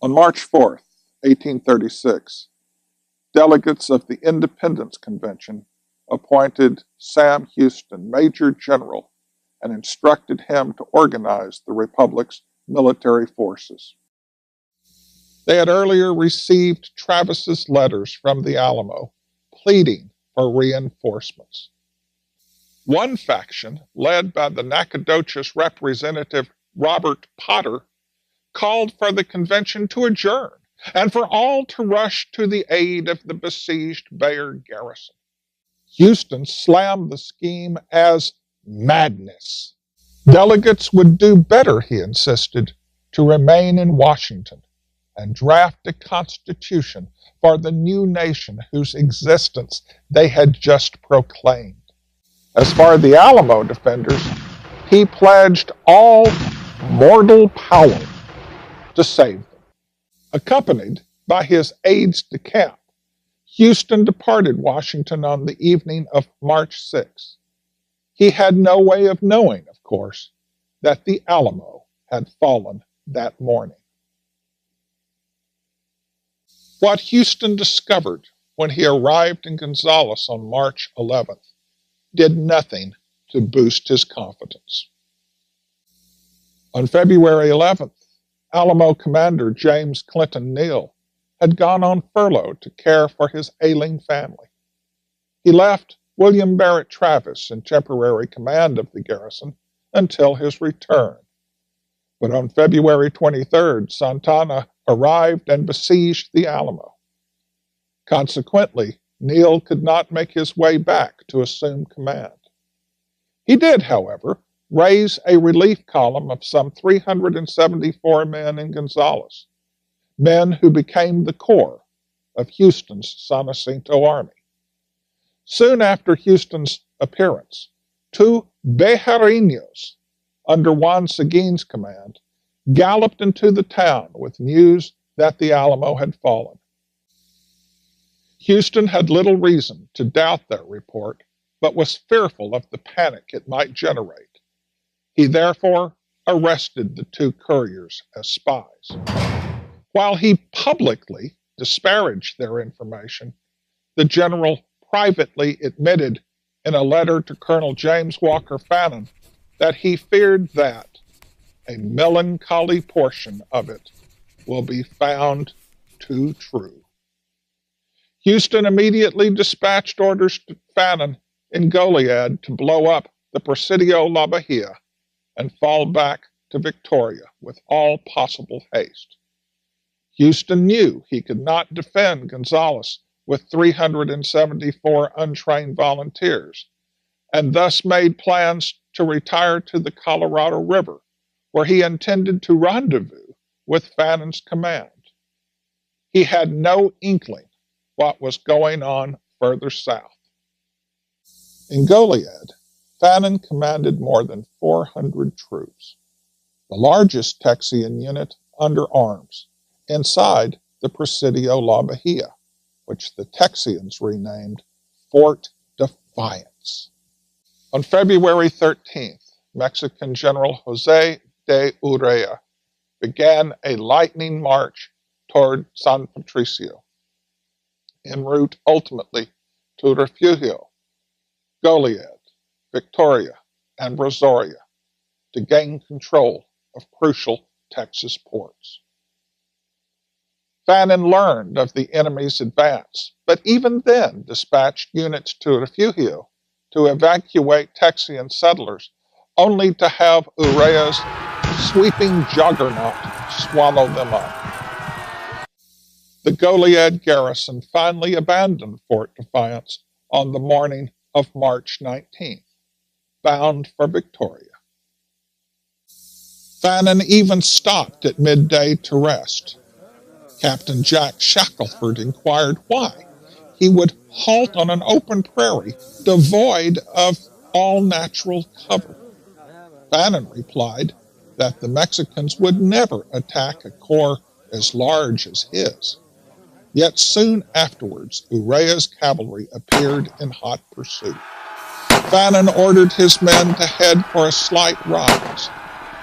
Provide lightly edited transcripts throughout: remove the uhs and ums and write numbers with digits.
On March 4th, 1836, delegates of the Independence Convention appointed Sam Houston Major General and instructed him to organize the Republic's military forces. They had earlier received Travis's letters from the Alamo pleading for reinforcements. One faction, led by the Nacogdoches representative Robert Potter, called for the convention to adjourn and for all to rush to the aid of the besieged Bayard garrison. Houston slammed the scheme as madness. Delegates would do better, he insisted, to remain in Washington and draft a constitution for the new nation whose existence they had just proclaimed. As for the Alamo defenders, he pledged all mortal power to save them. Accompanied by his aides-de-camp, Houston departed Washington on the evening of March 6. He had no way of knowing, of course, that the Alamo had fallen that morning. What Houston discovered when he arrived in Gonzales on March 11th did nothing to boost his confidence. On February 11th, Alamo commander James Clinton Neal had gone on furlough to care for his ailing family. He left William Barrett Travis in temporary command of the garrison until his return. But on February 23rd, Santana arrived and besieged the Alamo. Consequently, Neal could not make his way back to assume command. He did, however, raise a relief column of some 374 men in Gonzales, men who became the core of Houston's San Jacinto army. Soon after Houston's appearance, two Bejarinos, under Juan Seguin's command, galloped into the town with news that the Alamo had fallen. Houston had little reason to doubt their report, but was fearful of the panic it might generate. He therefore arrested the two couriers as spies. While he publicly disparaged their information, the general privately admitted in a letter to Colonel James Walker Fannin that he feared that a melancholy portion of it will be found too true. Houston immediately dispatched orders to Fannin in Goliad to blow up the Presidio La Bahia and fall back to Victoria with all possible haste. Houston knew he could not defend Gonzales with 374 untrained volunteers, and thus made plans to retire to the Colorado River, where he intended to rendezvous with Fannin's command. He had no inkling what was going on further south. In Goliad, Fannin commanded more than 400 troops, the largest Texian unit under arms, inside the Presidio La Bahia, which the Texians renamed Fort Defiance. On February 13th, Mexican General Jose de Urrea began a lightning march toward San Patricio, en route ultimately to Refugio, Goliad, Victoria, and Brazoria to gain control of crucial Texas ports. Fannin learned of the enemy's advance, but even then dispatched units to Refugio to evacuate Texian settlers, only to have Urrea's sweeping juggernaut swallow them up. The Goliad garrison finally abandoned Fort Defiance on the morning of March 19th, bound for Victoria. Fannin even stopped at midday to rest. Captain Jack Shackelford inquired why he would halt on an open prairie devoid of all natural cover. Fannin replied that the Mexicans would never attack a corps as large as his. Yet soon afterwards, Urrea's cavalry appeared in hot pursuit. Fannin ordered his men to head for a slight rise,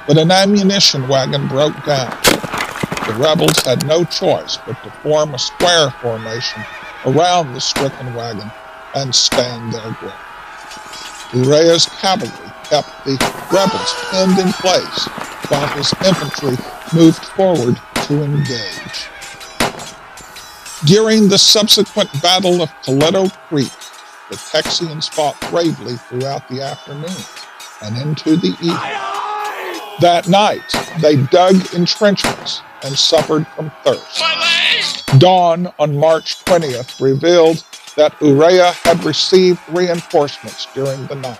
but an ammunition wagon broke down. The rebels had no choice but to form a square formation around the stricken wagon and stand their ground. Urrea's cavalry kept the rebels pinned in place while his infantry moved forward to engage. During the subsequent Battle of Coleto Creek, the Texians fought bravely throughout the afternoon and into the evening. That night, they dug entrenchments and suffered from thirst. Dawn on March 20th revealed that Urrea had received reinforcements during the night.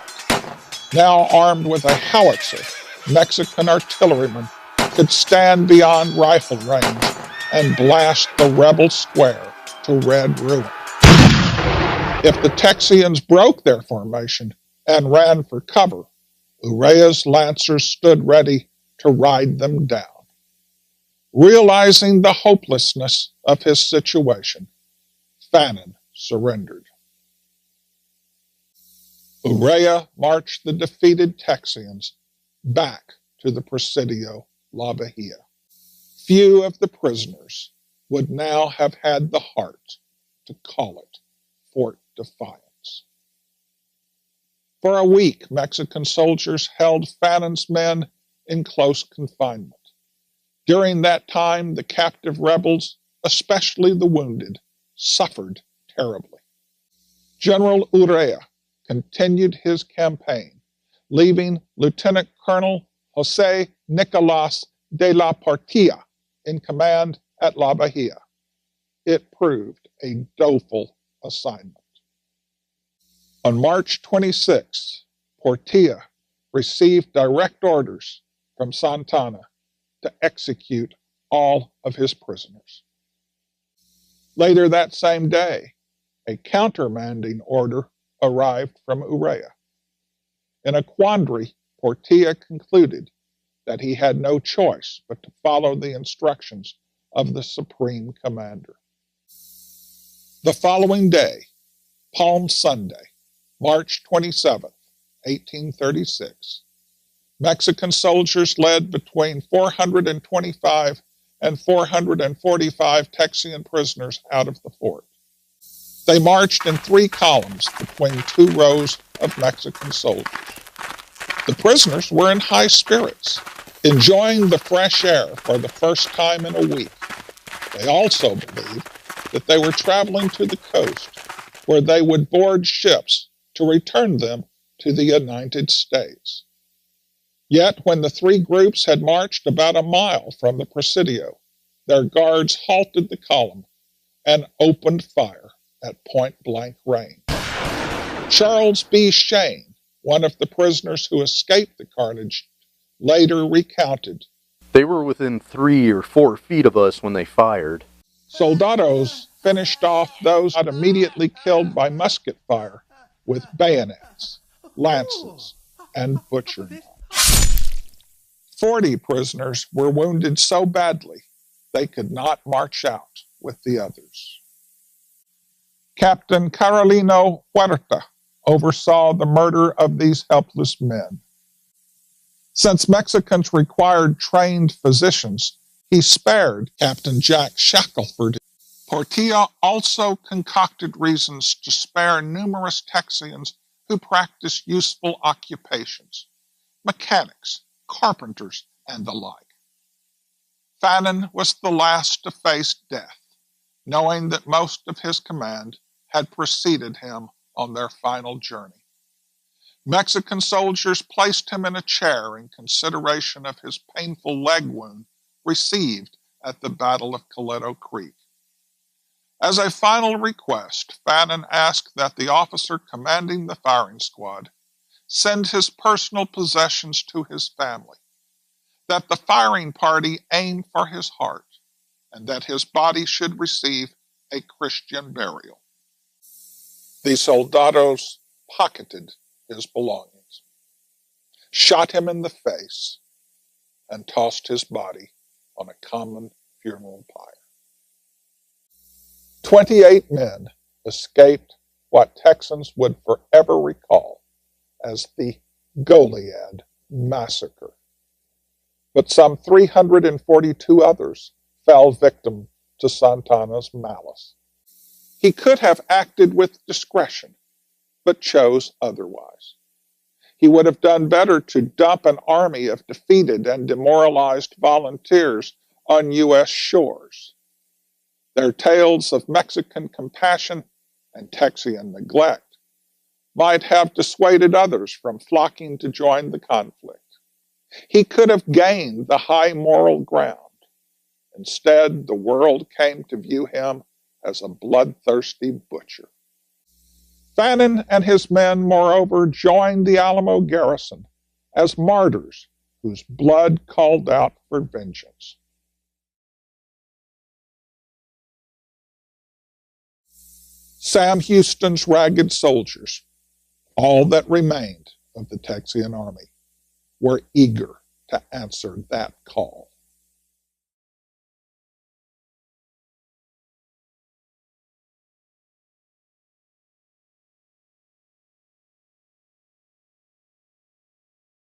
Now armed with a howitzer, Mexican artillerymen could stand beyond rifle range and blast the rebel square to red ruin. If the Texians broke their formation and ran for cover, Urrea's lancers stood ready to ride them down. Realizing the hopelessness of his situation, Fannin surrendered. Urrea marched the defeated Texians back to the Presidio La Bahia. Few of the prisoners would now have had the heart to call it Fort Defiance. For a week, Mexican soldiers held Fannin's men in close confinement. During that time, the captive rebels, especially the wounded, suffered terribly. General Urrea continued his campaign, leaving Lieutenant Colonel Jose Nicolas de la Partilla in command at La Bahia. It proved a doleful assignment. On March 26, Portilla received direct orders from Santana to execute all of his prisoners. Later that same day, a countermanding order arrived from Urrea. In a quandary, Portilla concluded that he had no choice but to follow the instructions of the Supreme Commander. The following day, Palm Sunday, March 27, 1836, Mexican soldiers led between 425 and 445 Texian prisoners out of the fort. They marched in 3 columns between 2 rows of Mexican soldiers. The prisoners were in high spirits, enjoying the fresh air for the first time in a week. They also believed that they were traveling to the coast, where they would board ships to return them to the United States. Yet, when the 3 groups had marched about a mile from the Presidio, their guards halted the column and opened fire at point-blank range. Charles B. Shane, one of the prisoners who escaped the carnage, later recounted, "They were within 3 or 4 feet of us when they fired. Soldados finished off those not immediately killed by musket fire with bayonets, lances, and butcher knives. 40 prisoners were wounded so badly they could not march out with the others. Captain Carolino Huerta oversaw the murder of these helpless men. Since Mexicans required trained physicians, he spared Captain Jack Shackelford. Portilla also concocted reasons to spare numerous Texians who practiced useful occupations, mechanics, carpenters, and the like. Fannin was the last to face death, knowing that most of his command had preceded him on their final journey. Mexican soldiers placed him in a chair in consideration of his painful leg wound received at the Battle of Coleto Creek. As a final request, Fannin asked that the officer commanding the firing squad send his personal possessions to his family, that the firing party aim for his heart, and that his body should receive a Christian burial. The soldados pocketed his belongings, shot him in the face, and tossed his body on a common funeral pyre. 28 men escaped what Texans would forever recall as the Goliad Massacre. But some 342 others fell victim to Santana's malice. He could have acted with discretion, but chose otherwise. He would have done better to dump an army of defeated and demoralized volunteers on U.S. shores. Their tales of Mexican compassion and Texian neglect might have dissuaded others from flocking to join the conflict. He could have gained the high moral ground. Instead, the world came to view him as a bloodthirsty butcher. Fannin and his men, moreover, joined the Alamo garrison as martyrs whose blood called out for vengeance. Sam Houston's ragged soldiers, all that remained of the Texian army, were eager to answer that call.